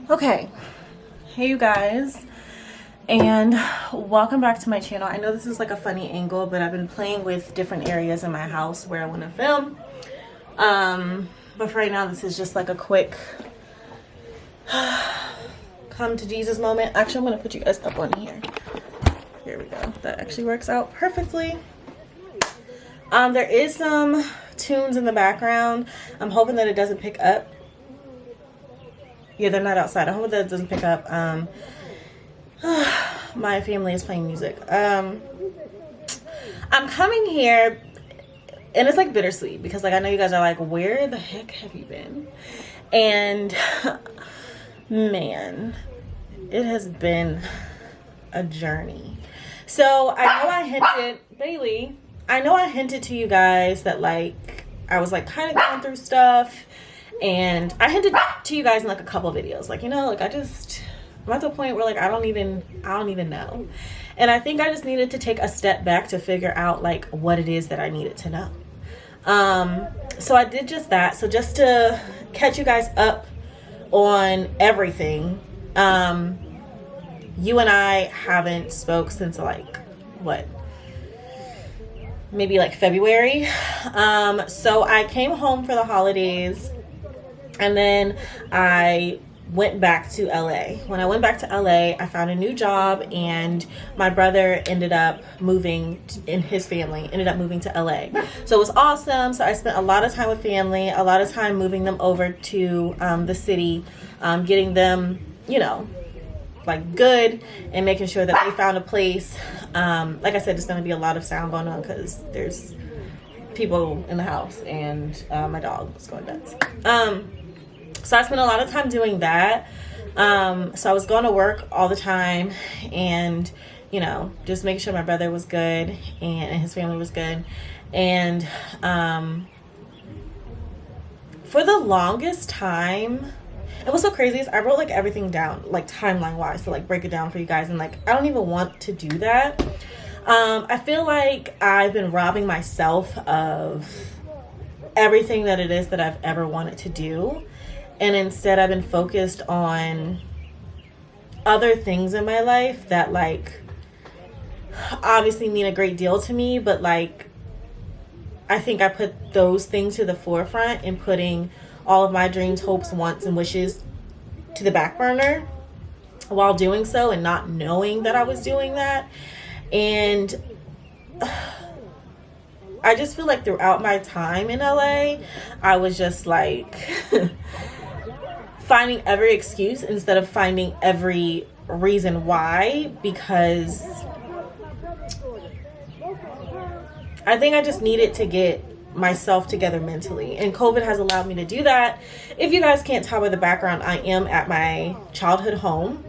Okay, hey you guys, and welcome back to my channel. I know this is like a funny angle, but I've been playing with different areas in my house where I want to film. But for right now, this is just like a quick come to Jesus moment. Actually, I'm gonna put you guys up on here. Here we go. That actually works out perfectly. There is some tunes in the background. I'm hoping that it doesn't pick up. Yeah, they're not outside. I hope that it doesn't pick up. My family is playing music. I'm coming here, and it's like bittersweet because like I know you guys are like, where the heck have you been? And man, it has been a journey. So I know I hinted, Bailey, I know I hinted to you guys that like I was like kind of going through stuff. And I hinted to you guys in like a couple of videos, like, you know, like I'm at the point where like I don't even know. And I think I just needed to take a step back to figure out like what it is that I needed to know. So I did just that. So just to catch you guys up on everything, you and I haven't spoke since like what? Maybe like February. So I came home for the holidays. And then I went back to LA. When I went back to LA, I found a new job, and my brother ended up moving, and his family ended up moving to LA. So it was awesome. So I spent a lot of time with family, a lot of time moving them over to the city, getting them, you know, like good, and making sure that they found a place. Like I said, there's going to be a lot of sound going on because there's people in the house, and my dog was going nuts. So I spent a lot of time doing that. So I was going to work all the time, and, you know, just making sure my brother was good and his family was good. And for the longest time, and what's so crazy is I wrote like everything down, like timeline wise, to like break it down for you guys. And like, I don't even want to do that. I feel like I've been robbing myself of everything that it is that I've ever wanted to do. And instead I've been focused on other things in my life that like obviously mean a great deal to me, but like I think I put those things to the forefront and putting all of my dreams, hopes, wants, and wishes to the back burner while doing so, and not knowing that I was doing that. And I just feel like throughout my time in LA, I was just like finding every excuse instead of finding every reason why, because I think I just needed to get myself together mentally, and COVID has allowed me to do that. If you guys can't tell by the background, I am at my childhood home.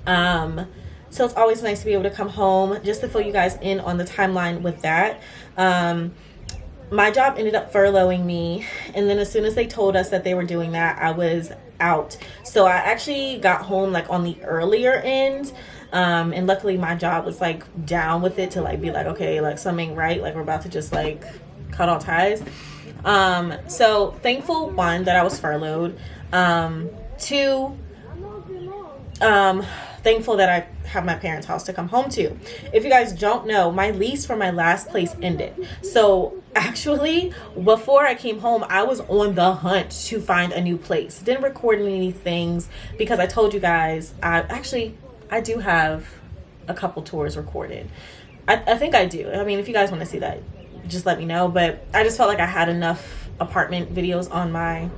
So it's always nice to be able to come home. Just to fill you guys in on the timeline with that, my job ended up furloughing me, and then as soon as they told us that they were doing that, I was out. So I actually got home like on the earlier end, and luckily my job was like down with it to like be like, okay, like something ain't right, like we're about to just like cut all ties. So thankful, one, that I was furloughed. Two, thankful that I have my parents' house to come home to. If you guys don't know, my lease for my last place ended. So actually, before I came home, I was on the hunt to find a new place. Didn't record any things because I told you guys, I do have a couple tours recorded. I think I do. I mean, if you guys want to see that, just let me know. But I just felt like I had enough apartment videos on my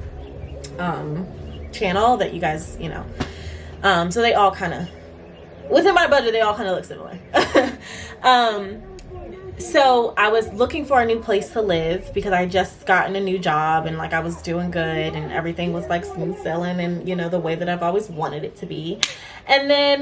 channel that you guys, you know, so they all kind of, within my budget, they all kind of look similar. So I was looking for a new place to live because I just gotten a new job, and like I was doing good and everything was like smooth sailing, and you know, the way that I've always wanted it to be. And then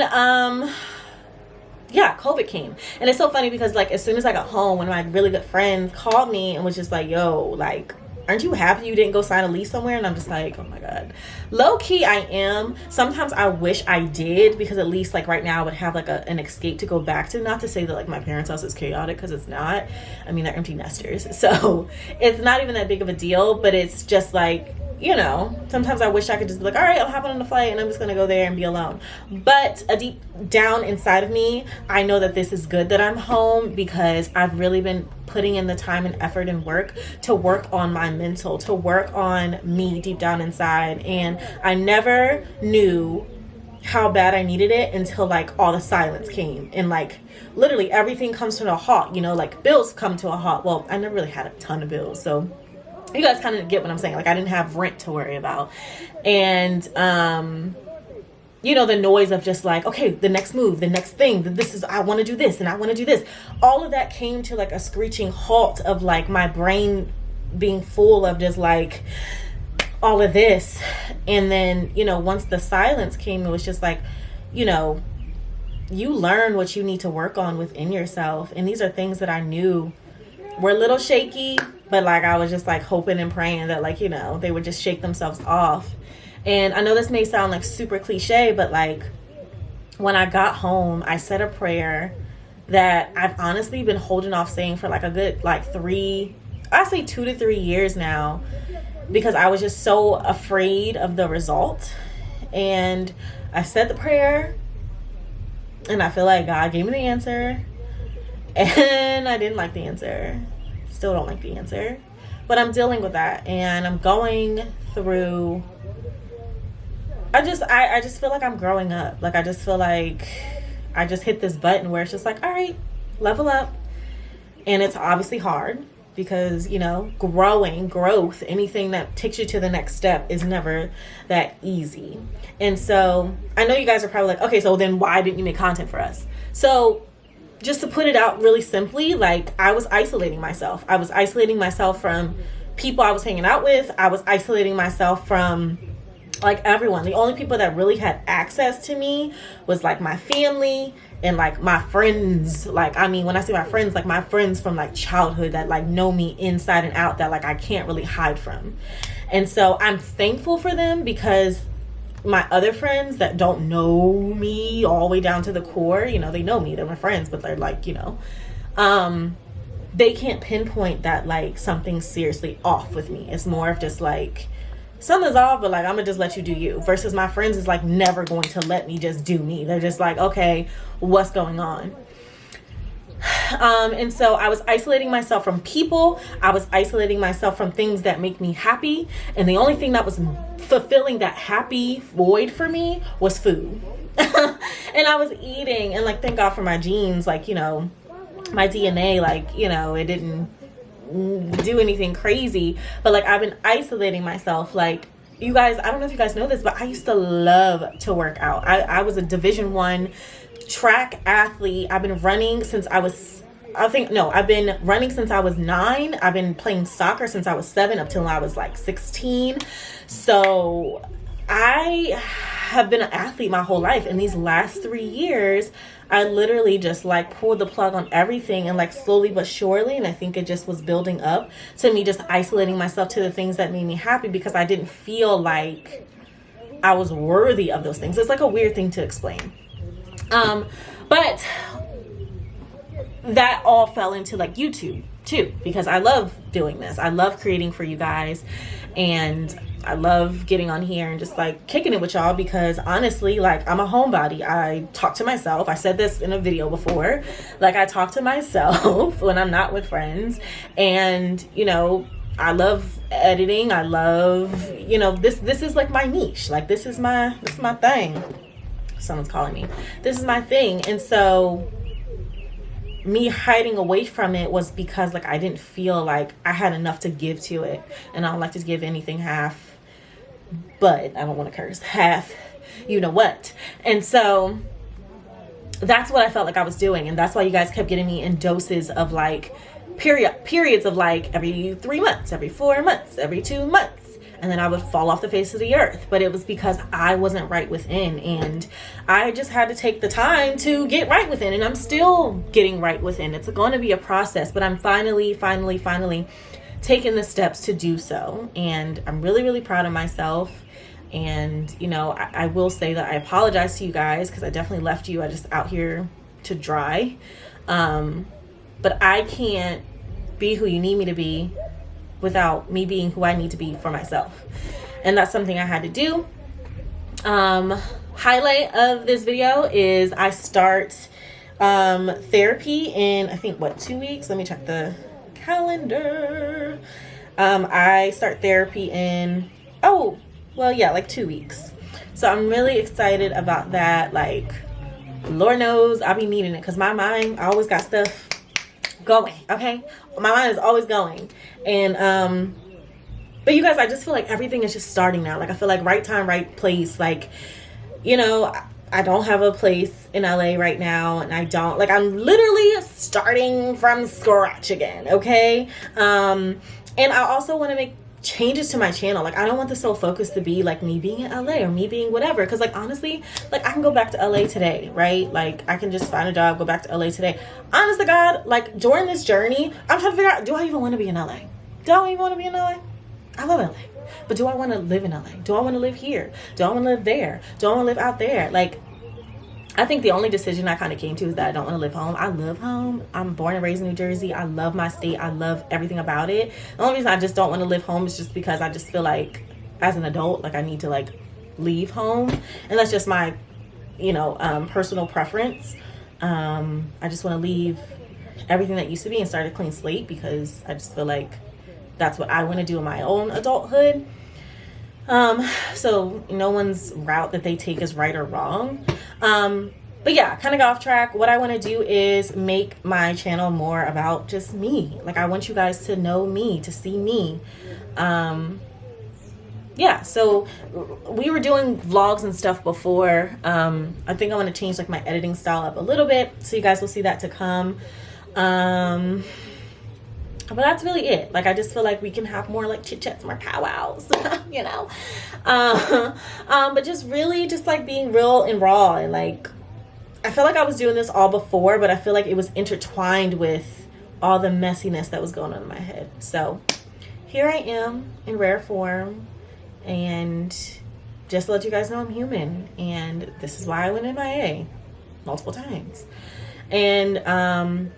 yeah, COVID came. And it's so funny because like as soon as I got home, one of my really good friends called me and was just like, yo, like, aren't you happy you didn't go sign a lease somewhere? And I'm just like, oh my God. Low key, I am. Sometimes I wish I did, because at least like right now I would have like an escape to go back to. Not to say that like my parents' house is chaotic, because it's not. I mean, they're empty nesters. So it's not even that big of a deal, but it's just like, you know, sometimes I wish I could just be like, all right, I'll hop on the flight and I'm just going to go there and be alone. But a deep down inside of me, I know that this is good that I'm home, because I've really been putting in the time and effort and work to work on my mental, to work on me deep down inside. And I never knew how bad I needed it until like all the silence came, and like literally everything comes to a halt, you know, like bills come to a halt. Well, I never really had a ton of bills, so you guys kind of get what I'm saying. Like, I didn't have rent to worry about. And, you know, the noise of just like, okay, the next move, the next thing, this is, I want to do this and I want to do this. All of that came to like a screeching halt of like my brain being full of just like all of this. And then, you know, once the silence came, it was just like, you know, you learn what you need to work on within yourself. And these are things that I knew were a little shaky, but like I was just like hoping and praying that, like, you know, they would just shake themselves off. And I know this may sound like super cliche, but like when I got home, I said a prayer that I've honestly been holding off saying for like a good like 2 to 3 years now, because I was just so afraid of the result. And I said the prayer, and I feel like God gave me the answer. And I didn't like the answer. Still don't like the answer. But I'm dealing with that. And I'm going through... I just feel like I'm growing up. Like, I just feel like I just hit this button where it's just like, all right, level up. And it's obviously hard, because, you know, growth, anything that takes you to the next step is never that easy. And so I know you guys are probably like, okay, so then why didn't you make content for us? So just to put it out really simply, like, I was isolating myself. I was isolating myself from people I was hanging out with. I was isolating myself from like everyone. The only people that really had access to me was like my family and like my friends. Like, I mean, when I say my friends, like my friends from like childhood that like know me inside and out, that like I can't really hide from. And so I'm thankful for them, because my other friends that don't know me all the way down to the core, you know, they know me, they're my friends, but they're like, you know, they can't pinpoint that like something's seriously off with me. It's more of just like, something's off, but like, I'm gonna just let you do you. Versus my friends is like never going to let me just do me. They're just like, okay, what's going on? And so I was isolating myself from people. I was isolating myself from things that make me happy. And the only thing that was fulfilling that happy void for me was food. And I was eating, and like, thank God for my genes, like, you know, my DNA, like, you know, it didn't do anything crazy, but like, I've been isolating myself. Like, you guys, I don't know if you guys know this, but I used to love to work out. I was a Division I track athlete. I've been running since I was, I've been running since I was 9. I've been playing soccer since I was 7 up till I was like 16. So I have been an athlete my whole life. And these last 3 years, I literally just like pulled the plug on everything, and like slowly but surely, and I think it just was building up to me just isolating myself to the things that made me happy, because I didn't feel like I was worthy of those things. It's like a weird thing to explain. But that all fell into like YouTube too, because I love doing this. I love creating for you guys, and I love getting on here and just like kicking it with y'all, because honestly, like, I'm a homebody. I talk to myself. I said this in a video before. Like, I talk to myself when I'm not with friends. And, you know, I love editing. I love, you know, this is like my niche. Like, this is my thing. Someone's calling me. This is my thing. And so me hiding away from it was because like I didn't feel like I had enough to give to it. And I don't like to give anything half, but I don't want to curse, half, you know what. And so that's what I felt like I was doing. And that's why you guys kept getting me in doses of like periods of like every 3 months, every 4 months, every 2 months. And then I would fall off the face of the earth. But it was because I wasn't right within. And I just had to take the time to get right within. And I'm still getting right within. It's going to be a process. But I'm finally taking the steps to do so. And I'm really, really proud of myself. And, you know, I will say that I apologize to you guys, because I definitely left you just out here to dry. But I can't be who you need me to be without me being who I need to be for myself. and that's something I had to do. Highlight of this video is I start therapy in, I think, what, 2 weeks? Let me check the calendar. I start therapy in, oh, well, yeah, like 2 weeks. So I'm really excited about that. Like, Lord knows I'll be needing it, because my mind, I always got stuff going, okay? My mind is always going. And but you guys, I just feel like everything is just starting now. Like, I feel like right time, right place. Like, you know, I don't have a place in LA right now, and I don't, like, I'm literally starting from scratch again, okay? And I also want to make changes to my channel. Like, I don't want the sole focus to be like me being in LA or me being whatever, because like, honestly, like, I can go back to LA today, right? Like, I can just find a job, go back to LA today. Honest to God, like, during this journey, I'm trying to figure out, do I even want to be in LA? Do I even want to be in LA? I love LA, but do I want to live in LA? Do I want to live here? Do I want to live there? Do I want to live out there? Like, I think the only decision I kind of came to is that I don't want to live home. I love home. I'm born and raised in New Jersey. I love my state. I love everything about it. The only reason I just don't want to live home is just because I just feel like as an adult, like, I need to like leave home. And that's just my, you know, personal preference. I just want to leave everything that used to be and start a clean slate, because I just feel like that's what I want to do in my own adulthood. So no one's route that they take is right or wrong. But yeah, kind of got off track. What I want to do is make my channel more about just me. Like, I want you guys to know me, to see me. Yeah, so we were doing vlogs and stuff before. I think I want to change like my editing style up a little bit, so you guys will see that to come. But that's really it. Like, I just feel like we can have more like chit chats, more powwows, you know. But just really just like being real and raw, and like, I feel like I was doing this all before, but I feel like it was intertwined with all the messiness that was going on in my head. So here I am in rare form, and just to let you guys know I'm human, and this is why I went MIA multiple times. And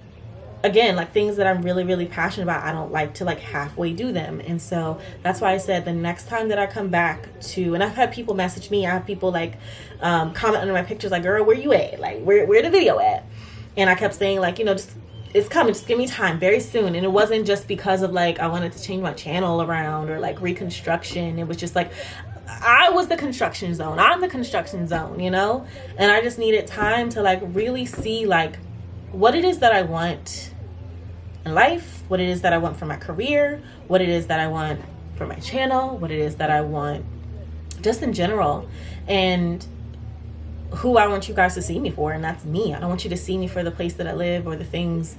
again, like, things that I'm really, really passionate about, I don't like to like halfway do them. And so that's why I said the next time that I come back to, and I've had people message me, I have people like comment under my pictures like, girl, where you at? Like, where the video at? And I kept saying like, you know, just, it's coming, just give me time, very soon. And it wasn't just because of like, I wanted to change my channel around or like reconstruction. It was just like, I was the construction zone. I'm the construction zone, you know? And I just needed time to like really see like what it is that I want in life, what it is that I want for my career, what it is that I want for my channel, what it is that I want just in general, and who I want you guys to see me for. And that's me. I don't want you to see me for the place that I live or the things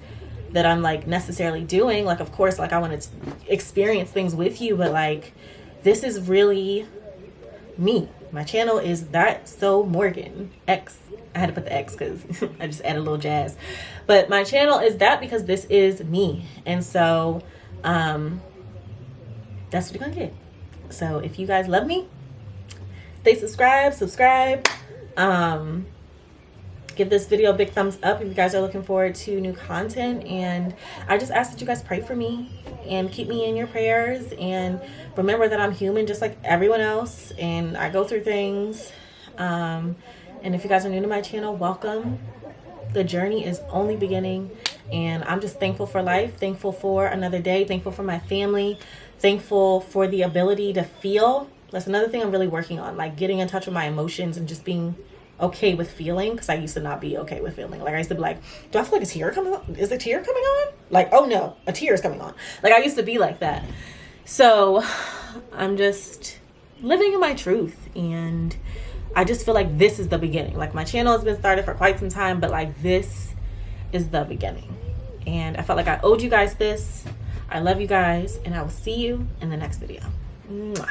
that I'm like necessarily doing. Like, of course, like, I want to experience things with you, but like, this is really me. My channel is That So Morgan X. I had to put the X because I just added a little jazz. But my channel is that because this is me. And so that's what you're gonna get. So if you guys love me, stay subscribe. Give this video a big thumbs up if you guys are looking forward to new content. And I just ask that you guys pray for me and keep me in your prayers. And remember that I'm human just like everyone else, and I go through things. And if you guys are new to my channel, welcome. The journey is only beginning, and I'm just thankful for life, thankful for another day, thankful for my family, thankful for the ability to feel. That's another thing I'm really working on, like getting in touch with my emotions and just being okay with feeling, because I used to not be okay with feeling. Like, I used to be like, do I feel like a tear coming on? Is a tear coming on? Like, oh no, a tear is coming on. Like, I used to be like that. So I'm just living in my truth, and I just feel like this is the beginning. Like, my channel has been started for quite some time, but like, this is the beginning. And I felt like I owed you guys this. I love you guys, and I will see you in the next video. Mwah.